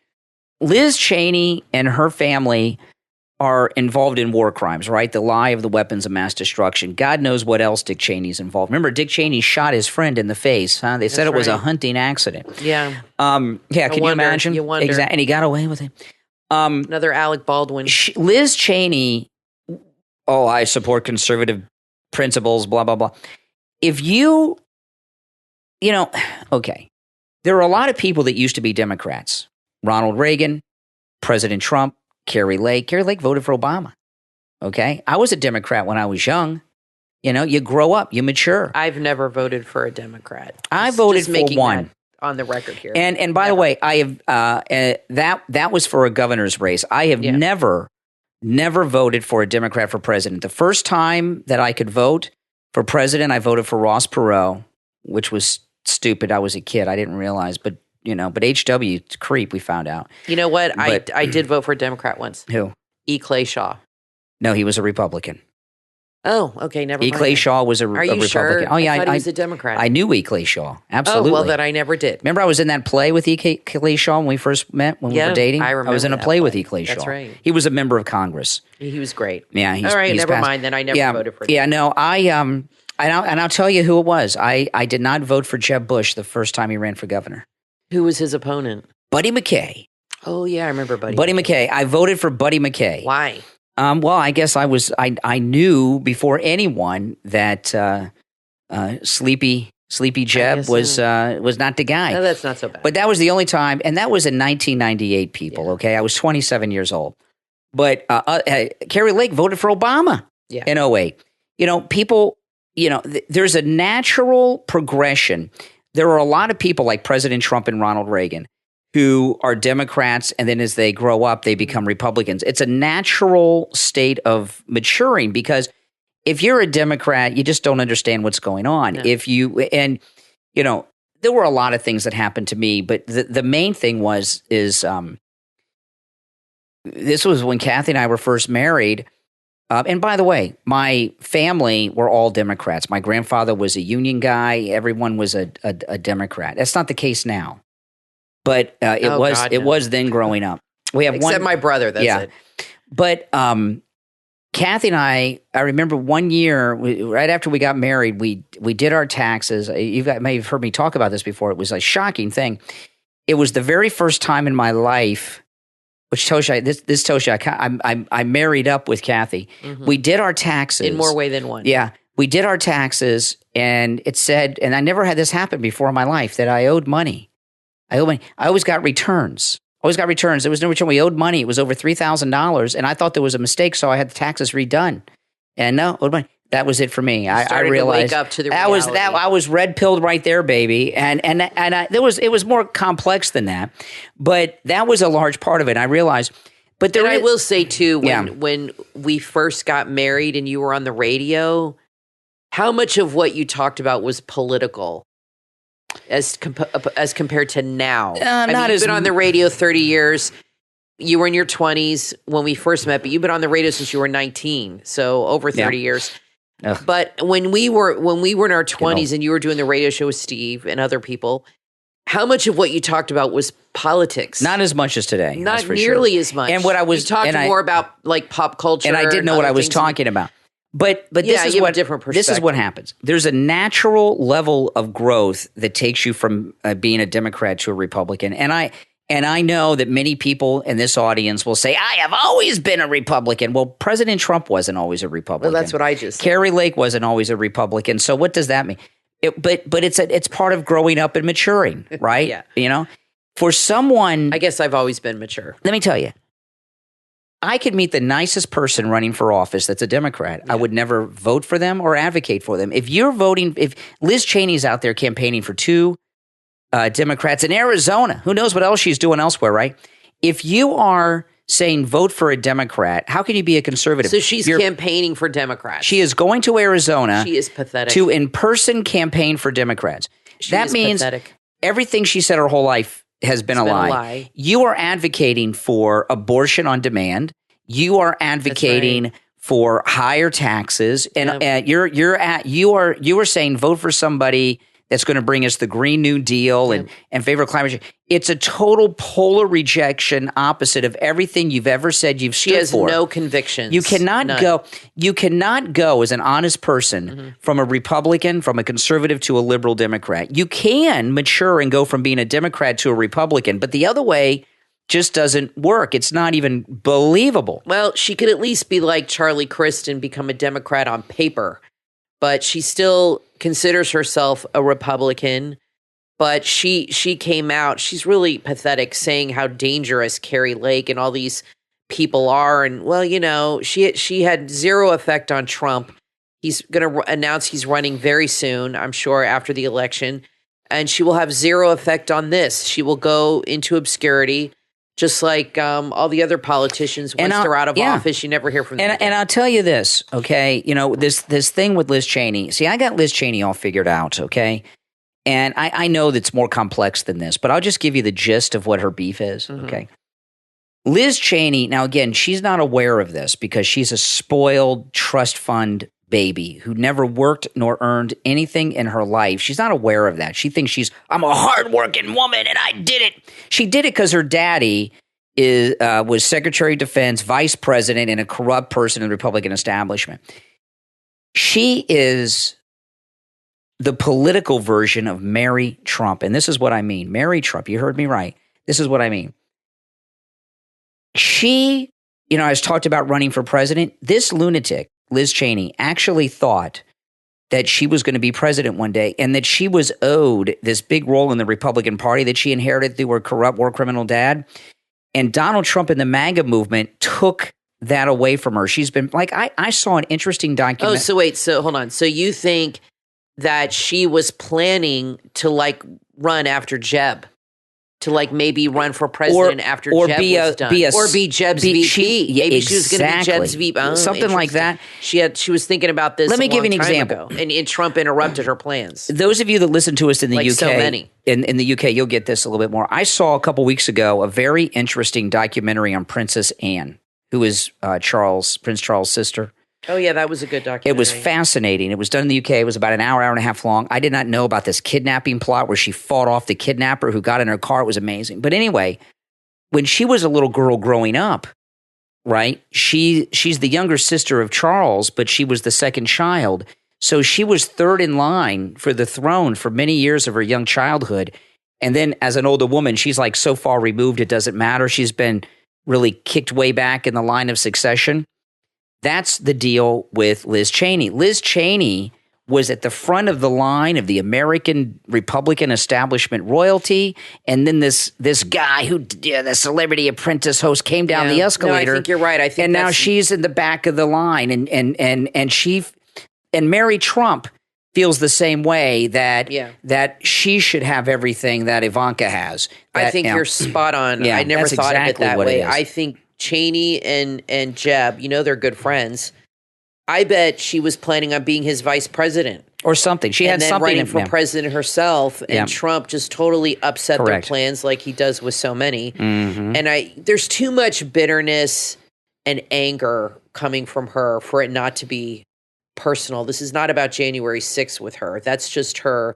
Liz Cheney and her family are involved in war crimes, right? The lie of the weapons of mass destruction. God knows what else Dick Cheney's involved. Remember, Dick Cheney shot his friend in the face. Huh? They said it was a hunting accident. Yeah. Can you imagine? You wonder. Exactly. And he got away with it. Another Alec Baldwin. Liz Cheney, I support conservative principles, blah, blah, blah. If okay, there are a lot of people that used to be Democrats. Ronald Reagan, President Trump, Carrie Lake. Carrie Lake voted for Obama. Okay? I was a Democrat when I was young. You grow up, you mature. I've never voted for a Democrat. I voted for one. On the record here. And by the way, I have that was for a governor's race. I have never voted for a Democrat for president. The first time that I could vote for president, I voted for Ross Perot, which was stupid. I was a kid. I didn't realize, but HW, creep, we found out. You know what? I did vote for a Democrat once. Who? E. Clay Shaw. No, he was a Republican. Oh, okay, never mind. E. Clay Shaw was a Republican. Are you sure? Oh, yeah. I thought he was a Democrat. I knew E. Clay Shaw. Absolutely. Oh, well, that I never did. Remember I was in that play with E. Clay Shaw when we first met, when we were dating? I remember I was in a play with E. Clay Shaw. That's right. He was a member of Congress. He was great. Yeah. All right, never mind. Then I never voted for him. Yeah, no, and I'll tell you who it was. I did not vote for Jeb Bush the first time he ran for governor. Who was his opponent? Buddy McKay. Oh, yeah, I remember Buddy McKay. I voted for Buddy McKay. Why? Well, I guess I knew before anyone that Sleepy Jeb was not the guy. No, that's not so bad. But that was the only time, and that was in 1998, people, okay? I was 27 years old. But Carrie Lake voted for Obama in 08. People, there's a natural progression. There are a lot of people like President Trump and Ronald Reagan who are Democrats, and then as they grow up, they become Republicans. It's a natural state of maturing because if you're a Democrat, you just don't understand what's going on. No. There were a lot of things that happened to me, but the main thing is this was when Kathy and I were first married. And by the way, my family were all Democrats. My grandfather was a union guy. Everyone was a Democrat. That's not the case now. But it was then growing up. We have Except my brother, that's it. But Kathy and I remember one year, right after we got married, we did our taxes. You may have heard me talk about this before. It was a shocking thing. It was the very first time in my life, which tells you, this tells you I married up with Kathy. Mm-hmm. We did our taxes. In more way than one. Yeah. We did our taxes, and it said, and I never had this happen before in my life, that I owed money. I always got returns. There was no return. We owed money. It was over $3,000, and I thought there was a mistake, so I had the taxes redone. And no, owed money. That was it for me. I realized to wake up to the reality. I was red pilled right there, baby. And it was more complex than that, but that was a large part of it. I realized. But I will say too, when we first got married and you were on the radio, how much of what you talked about was political? As compared to now. You've been on the radio 30 years. You were in your 20s when we first met, but you've been on the radio since you were 19, so over 30 years. Ugh. But when we were in our 20s and you were doing the radio show with Steve and other people, how much of what you talked about was politics? Not as much as today. Not nearly as much. And what I was you talked more about like pop culture, and I didn't know what I was talking about. But this is what different this is what happens. There's a natural level of growth that takes you from being a Democrat to a Republican, and I know that many people in this audience will say, "I have always been a Republican." Well, President Trump wasn't always a Republican. Well, that's what I just said. Carrie Lake wasn't always a Republican. So what does that mean? But it's part of growing up and maturing, right? Yeah. For someone, I guess I've always been mature. Let me tell you. I could meet the nicest person running for office that's a Democrat. Yeah. I would never vote for them or advocate for them. If Liz Cheney's out there campaigning for two Democrats in Arizona, who knows what else she's doing elsewhere, right? If you are saying vote for a Democrat, how can you be a conservative? So she's campaigning for Democrats. She is going to Arizona. She is pathetic. To in-person campaign for Democrats. That means pathetic. Everything she said her whole life has been a lie. You are advocating for abortion on demand. You are advocating for higher taxes, and you are saying vote for somebody that's going to bring us the Green New Deal and favor climate change. It's a total polar rejection, opposite of everything you've ever said you've stood for. She has no convictions. You cannot go. You cannot go as an honest person from a Republican, from a conservative to a liberal Democrat. You can mature and go from being a Democrat to a Republican, but the other way just doesn't work. It's not even believable. Well, she could at least be like Charlie Crist and become a Democrat on paper, but she still considers herself a Republican. But she came out, she's really pathetic, saying how dangerous Carrie Lake and all these people are. And, well, she had zero effect on Trump. He's going to announce he's running very soon, I'm sure, after the election. And she will have zero effect on this. She will go into obscurity, just like all the other politicians. Once they're out of office, you never hear from them. And I'll tell you this, okay? This thing with Liz Cheney. See, I got Liz Cheney all figured out, okay? And I know that's more complex than this, but I'll just give you the gist of what her beef is, okay? Liz Cheney, now again, she's not aware of this because she's a spoiled trust fund baby who never worked nor earned anything in her life. She's not aware of that. She thinks I'm a hardworking woman and I did it. She did it because her daddy was Secretary of Defense, Vice President, and a corrupt person in the Republican establishment. She is the political version of Mary Trump. And this is what I mean. Mary Trump, you heard me right. This is what I mean. she, I was talked about running for president. This lunatic, Liz Cheney, actually thought that she was going to be president one day and that she was owed this big role in the Republican Party that she inherited through her corrupt war criminal dad. And Donald Trump and the MAGA movement took that away from her. She's been like, I saw an interesting document. So hold on. So you think that she was planning to run after Jeb? To maybe run for president after Jeb was done, or be Jeb's VP. Maybe she was going to be Jeb's VP, something like that. She was thinking about this. Let me give you an example. And Trump interrupted her plans. Those of you that listen to us in the UK, so many. In the UK, you'll get this a little bit more. I saw a couple weeks ago a very interesting documentary on Princess Anne, who is Prince Charles' sister. Oh, yeah, that was a good documentary. It was fascinating. It was done in the UK. It was about an hour and a half long. I did not know about this kidnapping plot where she fought off the kidnapper who got in her car. It was amazing. But anyway, when she was a little girl growing up, right, she's the younger sister of Charles, but she was the second child. So she was third in line for the throne for many years of her young childhood. And then as an older woman, she's so far removed, it doesn't matter. She's been really kicked way back in the line of succession. That's the deal with Liz Cheney. Liz Cheney was at the front of the line of the American Republican establishment royalty, and then this guy the Celebrity Apprentice host came down the escalator. No, I think you're right. I think, and now she's in the back of the line, and Mary Trump feels the same way that she should have everything that Ivanka has. I think you're spot on. I never thought of it that way. I think Cheney and Jeb, they're good friends. I bet she was planning on being his vice president or something. She had something running for president herself, and Trump just totally upset their plans like he does with so many. Mm-hmm. And there's too much bitterness and anger coming from her for it not to be personal. This is not about January 6th with her. That's just her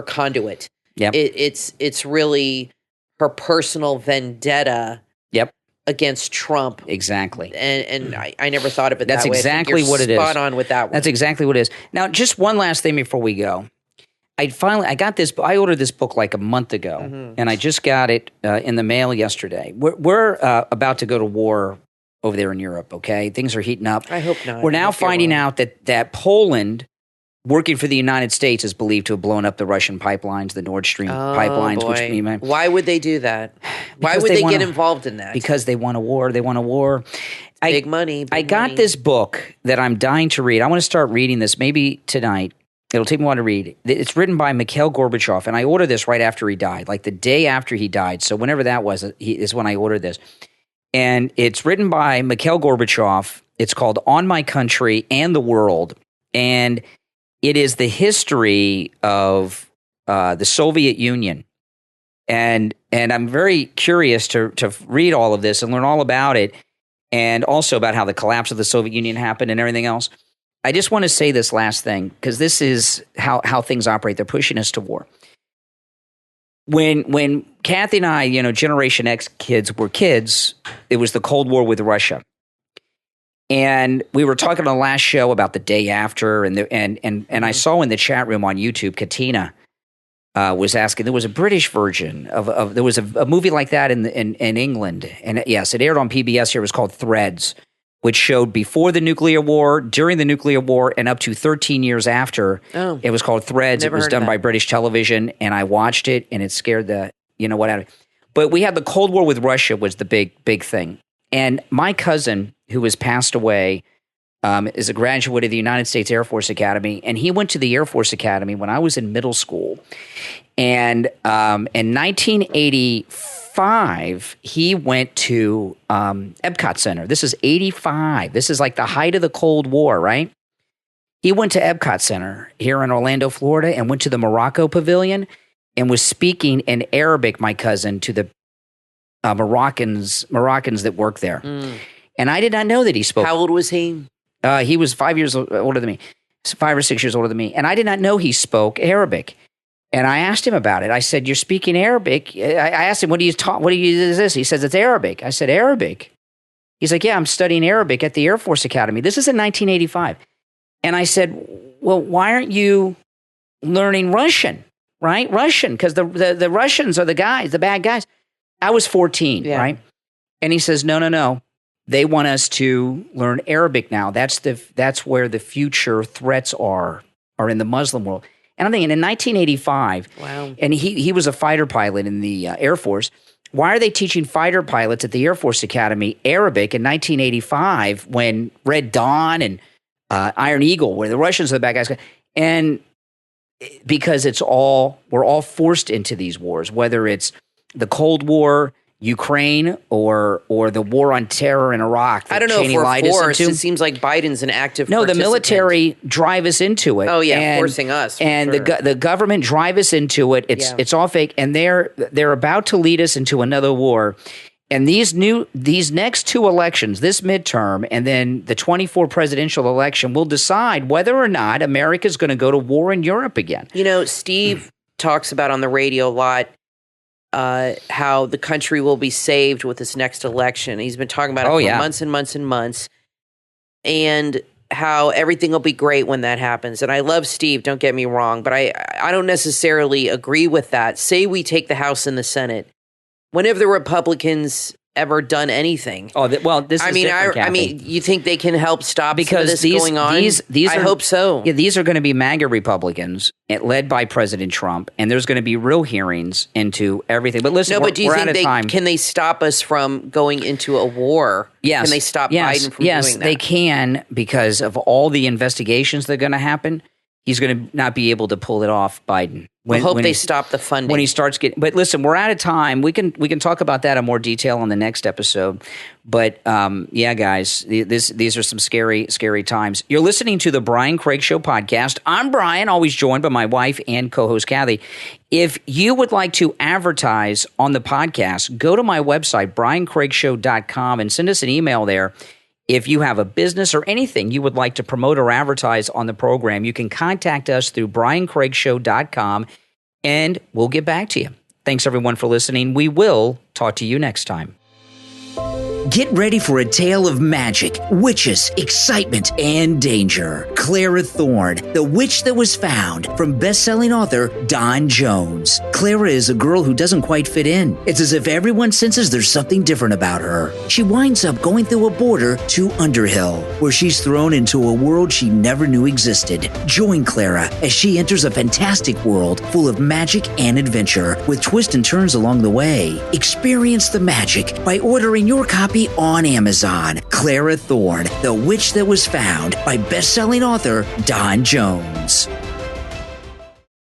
conduit. Yep. It's really her personal vendetta. Yep. Against Trump. Exactly. And I never thought of it That's that way. That's exactly what it is. Spot on with that one. That's exactly what it is. Now, just one last thing before we go. I got this. I ordered this book a month ago, and I just got it in the mail yesterday. We're about to go to war over there in Europe, okay? Things are heating up. I hope not. We're now finding out that Poland, working for the United States, is believed to have blown up the Russian pipelines, the Nord Stream pipelines. Boy. Why would they do that? Why would they get involved in that? Because they want a war. They want a war. Big money. I got this book that I'm dying to read. I want to start reading this maybe tonight. It'll take me a while to read. It's written by Mikhail Gorbachev, and I ordered this right after he died, the day after he died. So whenever that was, is when I ordered this. And it's written by Mikhail Gorbachev. It's called On My Country and the World. And it is the history of the Soviet Union. And I'm very curious to read all of this and learn all about it, and also about how the collapse of the Soviet Union happened and everything else. I just want to say this last thing, because this is how things operate. They're pushing us to war. When Kathy and I, Generation X kids were kids, it was the Cold War with Russia. And we were talking on the last show about the day after, and I saw in the chat room on YouTube, Katina was asking. There was a British version of there was a movie like that in England, and yes, it aired on PBS here. It was called Threads, which showed before the nuclear war, during the nuclear war, and up to 13 years after. Oh, it was called Threads. It was done by British Television, and I watched it, and it scared the what out of it. But we had the Cold War with Russia was the big thing. And my cousin, who has passed away, is a graduate of the United States Air Force Academy, and he went to the Air Force Academy when I was in middle school. And in 1985, he went to Epcot Center. This is 85. This is the height of the Cold War, right? He went to Epcot Center here in Orlando, Florida, and went to the Morocco Pavilion and was speaking in Arabic, my cousin, to the Moroccans that work there. And I did not know that he spoke. How old was he? He was 5 years older than me, 5 or 6 years older than me. And I did not know he spoke Arabic. And I asked him about it. I said, "You're speaking Arabic?" I asked him, "What do you is this?" He says, "It's Arabic." I said, "Arabic?" He's like, "Yeah, I'm studying Arabic at the Air Force Academy." This is in 1985. And I said, "Well, why aren't you learning Russian, right? Russian, because the Russians are the bad guys." I was 14, right? And he says, no. They want us to learn Arabic now. That's where the future threats are in the Muslim world. And I'm thinking in 1985, wow. And he was a fighter pilot in the Air Force. Why are they teaching fighter pilots at the Air Force Academy Arabic in 1985 when Red Dawn and Iron Eagle, where the Russians are the bad guys? And because we're all forced into these wars, whether it's the Cold War, Ukraine, or the war on terror in Iraq. I don't know if we're forced. It seems like Biden's an active participant. The military drive us into it. Oh, yeah, forcing us. And the government drive us into it. It's all fake. And they're about to lead us into another war. And these next two elections, this midterm and then the 24 presidential election, will decide whether or not America's going to go to war in Europe again. Steve talks about on the radio a lot how the country will be saved with this next election. He's been talking about it for months and months and months, and how everything will be great when that happens. And I love Steve, don't get me wrong, but I don't necessarily agree with that. Say we take the House and the Senate. When have the Republicans ever done anything? This is different, Kathy. You think they can help stop this going on? I hope so. Yeah, these are going to be MAGA Republicans led by President Trump, and there's going to be real hearings into everything. But listen, do you think can they stop us from going into a war? Yes. Can they stop Biden from doing that? Yes, they can, because of all the investigations that are going to happen. He's going to not be able to pull it off, Biden. I hope they stop the funding. When he starts getting... But listen, we're out of time. We can talk about that in more detail on the next episode. But guys, these are some scary, scary times. You're listening to the Brian Craig Show podcast. I'm Brian, always joined by my wife and co-host Kathy. If you would like to advertise on the podcast, go to my website, briancraigshow.com, and send us an email there. If you have a business or anything you would like to promote or advertise on the program, you can contact us through briancraigshow.com, and we'll get back to you. Thanks, everyone, for listening. We will talk to you next time. Get ready for a tale of magic, witches, excitement, and danger. Clara Thorne, The Witch That Was Found, from best-selling author Don Jones. Clara is a girl who doesn't quite fit in. It's as if everyone senses there's something different about her. She winds up going through a border to Underhill, where she's thrown into a world she never knew existed. Join Clara as she enters a fantastic world full of magic and adventure, with twists and turns along the way. Experience the magic by ordering your copy on Amazon. Clara Thorne, The Witch That Was Found, by best-selling author Don Jones.